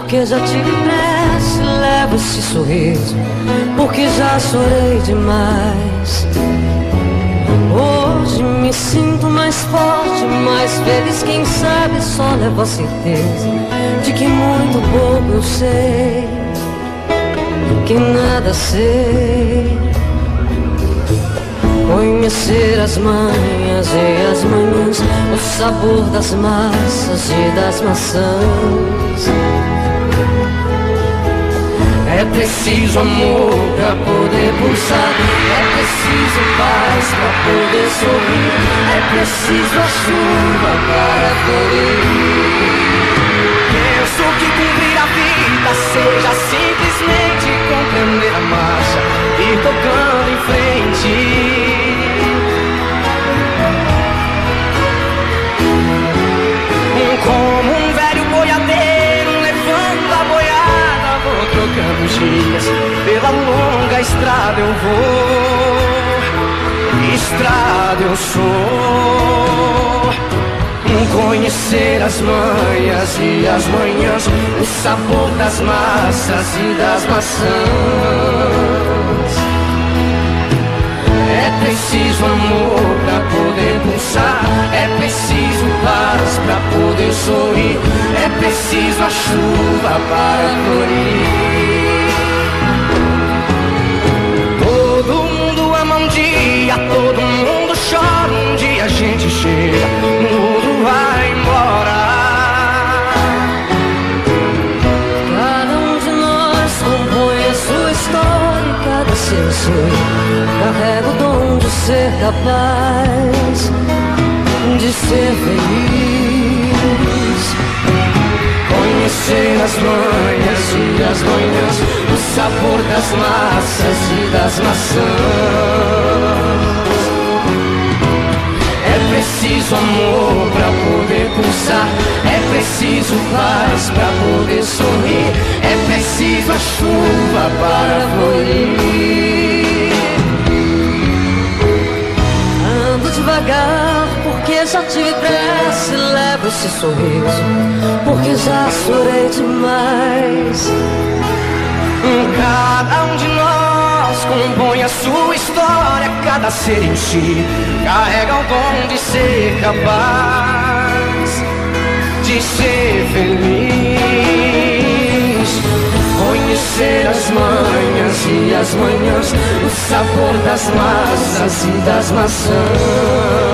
porque já tive pressa, levo esse sorriso, porque já chorei demais. Hoje me sinto mais forte, mais feliz, quem sabe só levo a certeza de que muito pouco eu sei, que nada sei. Conhecer as manhas e as manhãs, o sabor das massas e das maçãs. É preciso amor pra poder pulsar, é preciso paz pra poder sorrir, é preciso a chuva para florir. Penso que cumprir a vida seja simplesmente compreender a marcha e tocando em frente. Como um velho boiadeiro levando a boiada, vou trocando os dias, pela longa estrada eu vou, estrada eu sou. Conhecer as manhas e as manhãs, o sabor das massas e das maçãs. É preciso amor pra poder pulsar, é preciso paz pra poder sorrir, é preciso a chuva para florir. Todo mundo ama um dia, todo mundo chora um dia, a gente chega, o mundo vai embora. Cada um de nós compõe a sua história e cada ser seu carrega o dom de ser capaz de ser feliz. Conhecer as manhas e as manhãs, o sabor das massas e das maçãs. É preciso amor pra poder pulsar, é preciso paz pra poder sorrir, é preciso a chuva para florir. Ando devagar porque já tive pressa e levo esse sorriso, porque já chorei demais. Cada um de nós compõe a sua história, cada ser em si carrega o dom de ser capaz de ser feliz. Conhecer as manhas e as manhãs, o sabor das massas e das maçãs.